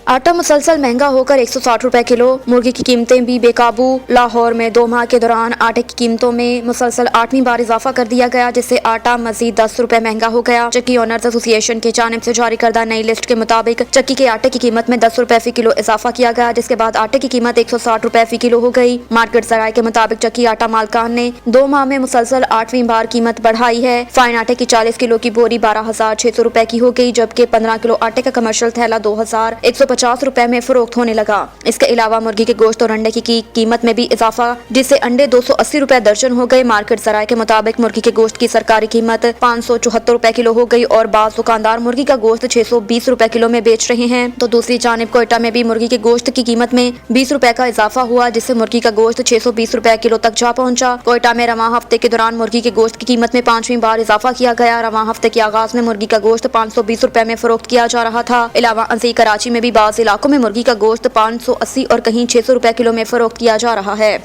आटा मुसलसल महंगा होकर 160 रुपए किलो। मुर्गी की कीमतें भी बेकाबू। लाहौर में 2 माह के दौरान आटे की कीमतों में मुसलसल 8वीं बार इजाफा कर दिया गया, जिससे आटा मजीद 10 रुपए महंगा हो गया। चक्की ओनर्स एसोसिएशन की जानिब से जारी करदा नई लिस्ट के मुताबिक चक्की के आटे की कीमत में 10 रुपए फी किलो इजाफा किया गया, जिसके बाद आटे की कीमत 160 रुपए फी किलो हो गई। मार्केट सराय के मुताबिक चक्की आटा मालकान ने 2 माह में मुसलसल 8वीं बार कीमत बढ़ाई है। फाइन आटे की 40 किलो की बोरी 12,600 रुपए की हो गई, जबकि 15 किलो आटे का कमर्शियल थैला 2,150 रुपए में फरोख्त होने लगा। इसके अलावा मुर्गी के गोश्त और अंडे की कीमत में भी इजाफा, जिससे अंडे 280 रुपए दर्जन हो गए। मार्केट सराय के मुताबिक मुर्गी के गोश्त की सरकारी कीमत 574 रुपए किलो हो गई और बाज़ दुकानदार मुर्गी का गोश्त 620 रुपए किलो में बेच रहे हैं। तो दूसरी जानिब कोयटा में भी मुर्गी के गोश्त की कीमत में 20 रुपए का इजाफा हुआ, जिससे मुर्गी का गोश्त 620 रुपए किलो तक जा पहुंचा। कोयटा में रवां हफ्ते के दौरान मुर्गी के गोश्त की कीमत में 5वीं बार इजाफा किया गया। रवां हफ्ते के आगाज में मुर्गी का गोश्त 520 रुपए में फरोख्त किया जा रहा था। अलावा अंसी कराची में भी बाज़ इलाकों में मुर्गी का गोश्त 580 और कहीं 600 रुपए किलो में फरोख्त किया जा रहा है।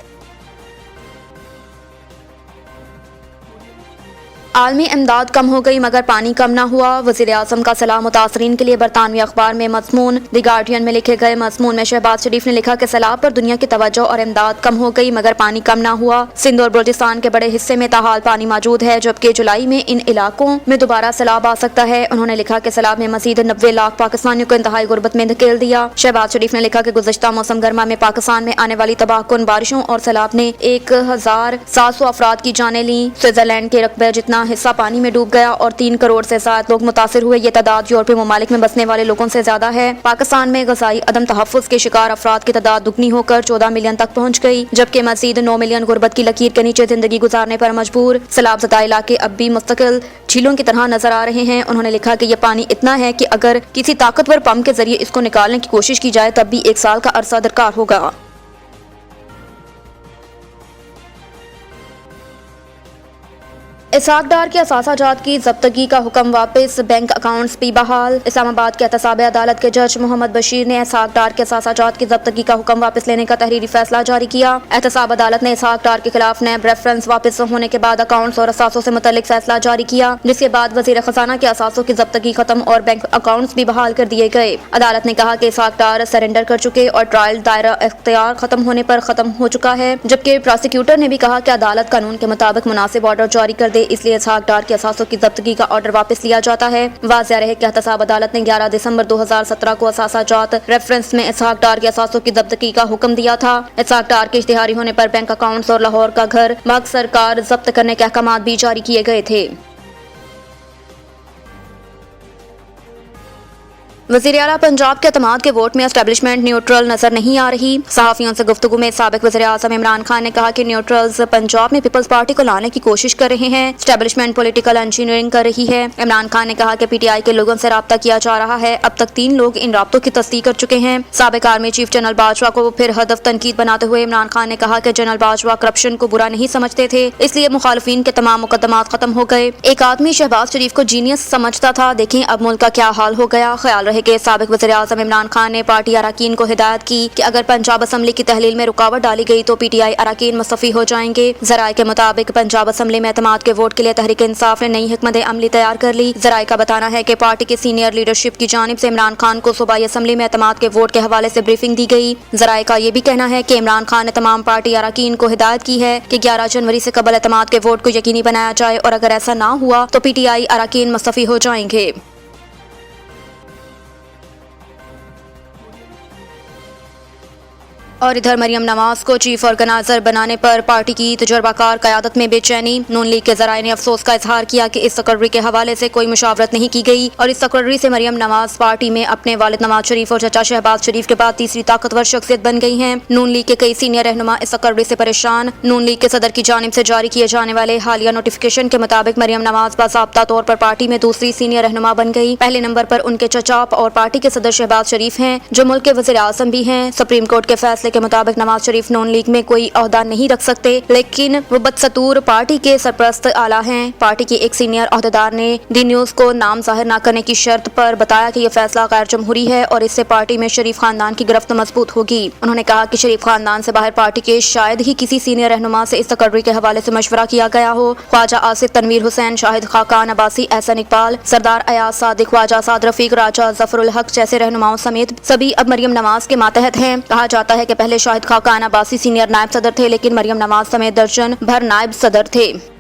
आलमी इमदाद कम हो गई मगर पानी कम न हुआ। वज़ीर आज़म का सलाह मुतासरीन के लिए। बरतानवी अखबार में मज़मून द गार्डियन में लिखे गए मज़मून में शहबाज शरीफ ने लिखा कि सैलाब पर दुनिया की तवज्जो और इमदाद कम हो गई मगर पानी कम न हुआ। सिंध और बलूचिस्तान के बड़े हिस्से में ताहाल पानी मौजूद है, जबकि जुलाई में इन इलाकों में दोबारा सैलाब आ सकता है। उन्होंने लिखा कि सैलाब ने मजीद 90 लाख पाकिस्तानियों को इंतहाई गुर्बत में धकेल दिया। शहबाज शरीफ ने लिखा कि गुज़श्ता मौसम गर्मा में पाकिस्तान में आने वाली तबाहकुन बारिशों और सैलाब ने 1700 अफराद की जानें ली। स्विट्जरलैंड के रकबे जितना हिस्सा पानी में डूब गया और 3 करोड़ से ज्यादा लोग मुतासिर हुए। ये तादाद यूरोपीय ममालिक में बसने वाले लोगों से ज्यादा है। पाकिस्तान में गज़ाई अदम तहफ़्फ़ुज़ के शिकार अफराद की तादाद दुगनी होकर 14 मिलियन तक पहुँच गई, जबकि मज़ीद 9 मिलियन गुर्बत की लकीर के नीचे जिंदगी गुजारने पर मजबूर। सैलाब ज़दा इलाके अब भी मुस्तकिल झीलों की तरह नजर आ रहे हैं। उन्होंने लिखा कि यह पानी इतना है कि अगर किसी ताकतवर पंप के जरिए इसको निकालने की कोशिश की जाए तब भी 1 साल का अरसा दरकार होगा। इसहाक डार के असासा जात की जब्तगी का हुक्म वापस। बैंक अकाउंट्स भी बहाल। इस्लामाबाद के एहतसाब अदालत के जज मोहम्मद बशीर ने इसहाक डार के असासा जात की जब्तगी का हुक्म वापस लेने का तहरीरी फैसला जारी किया। एहतसाब अदालत ने इसहाक डार के खिलाफ नैब रेफरेंस वापस होने के बाद अकाउंट्स और असासों से मुतल्लिक फैसला जारी किया, जिसके बाद वजीर खजाना के असासों की जब्तगी खत्म और बैंक अकाउंट्स भी बहाल कर दिए गए। अदालत ने कहा कि इसहाक डार सरेंडर कर चुके और ट्रायल दायरा इख्तियार खत्म होने पर खत्म हो चुका है, जबकि प्रोसिक्यूटर ने भी कहा कि अदालत कानून के मुताबिक मुनासिब ऑर्डर जारी कर दे, इसलिए इसहाक डार के असासों की जब्तगी का ऑर्डर वापस लिया जाता है। वाज़ेह रहे कि एहतसाब अदालत ने 11 दिसंबर 2017 को असासा जात रेफरेंस में इसहाक डार के असासों की जब्तगी का हुक्म दिया था। इसहाक डार के इश्तिहारी होने पर बैंक अकाउंट्स और लाहौर का घर मग सरकार जब्त करने के अहकाम भी जारी किए गए थे। वज़ीर आला पंजाब के अतमाद के वोट में एस्टेब्लिशमेंट न्यूट्रल नजर नहीं आ रही। सहाफ़ियों से गुफ्तगू में साबिक वज़ीर आज़म इमरान खान ने कहा कि न्यूट्रल्स पंजाब में पीपल्स पार्टी को लाने की कोशिश कर रहे हैं। एस्टेब्लिशमेंट पॉलिटिकल इंजीनियरिंग कर रही है। इमरान खान ने कहा कि PTI के लोगों से राब्ता किया जा रहा है। अब तक 3 लोग इन राब्तों की तस्दीक कर चुके हैं। साबिक आर्मी चीफ जनरल बाजवा को फिर हदफ तनकीद बनाते हुए इमरान खान ने कहा कि जनरल बाजवा करप्शन को बुरा नहीं समझते थे, इसलिए मुखालिफिन के तमाम मुकदमात खत्म हो गए। एक आदमी शहबाज शरीफ को जीनियस समझता था, देखें अब मुल्क का क्या हाल हो गया। ख्याल रहे कि साबिक वज़ीर आज़म इमरान खान ने पार्टी अरकान को हिदायत की कि अगर पंजाब असम्बली की तहलील में रुकावट डाली गई तो PTI अरकान मुस्तफ़ी हो जाएंगे। ज़राए के मुताबिक पंजाब असम्बली में एतमाद के वोट के लिए तहरीक इंसाफ ने नई हिकमत अमली तैयार कर ली। ज़राए का बताना है कि पार्टी की सीनियर लीडरशिप की जानिब से इमरान खान को सूबाई असम्बली में एतमाद के वोट के हवाले से ब्रीफिंग दी गई। ज़राए का ये भी कहना है कि इमरान खान ने तमाम पार्टी अरकान को हिदायत की है कि 11 जनवरी से कबल एतमाद के वोट को यकीनी बनाया जाए और अगर ऐसा ना हुआ तो PTI अरकान मुस्तफ़ी हो जाएंगे। और इधर मरियम नवाज को चीफ ऑर्गेनाइजर बनाने पर पार्टी की तजुर्बाकार क़यादत में बेचैनी। नून लीग के ज़राए ने अफसोस का इजहार किया कि इस तकर्री के हवाले से कोई मुशावरत नहीं की गई और इस तकर्री से मरियम नवाज पार्टी में अपने वालिद नवाज शरीफ और चचा शहबाज शरीफ के बाद तीसरी ताकतवर शख्सियत बन गई हैं। नून लीग के कई सीनियर रहनुमा इस तकर्री से परेशान। नून लीग के सदर की जानिब से जारी किए जाने वाले हालिया नोटिफिकेशन के मुताबिक मरियम नवाज बाज़ाब्ता तौर पर पार्टी में दूसरी सीनियर रहनुमा बन गई। पहले नंबर पर उनके चचा और पार्टी के सदर शहबाज शरीफ हैं, जो मुल्क के वज़ीर आज़म भी हैं। सुप्रीम कोर्ट के फैसले के मुताबिक नवाज शरीफ नून लीग में कोई ओहदा नहीं रख सकते, लेकिन वो बदस्तूर पार्टी के सरपरस्त आला हैं। पार्टी के एक सीनियर ओहदेदार ने दी न्यूज को नाम जाहिर न करने की शर्त पर बताया कि यह फैसला गैर जमहूरी है और इससे पार्टी में शरीफ खानदान की गिरफ्त मजबूत होगी। उन्होंने कहा कि शरीफ खानदान से बाहर पार्टी के शायद ही किसी सीनियर रहनुमा से इस तकर्री के हवाले से मशवरा किया गया हो। ख्वाजा आसिफ, तनवीर हुसैन, शाहिद खाकान अब्बासी, एहसन इकबाल, सरदार अयाज सादिक, ख्वाजा साद रफीक, राजा जफरुल हक जैसे रहनुमाओं समेत सभी अब मरियम नवाज के मातहत हैं। कहा जाता है कि पहले शाहिद खाकान अब्बासी सीनियर नायब सदर थे, लेकिन मरियम नवाज समेत दर्जन भर नायब सदर थे।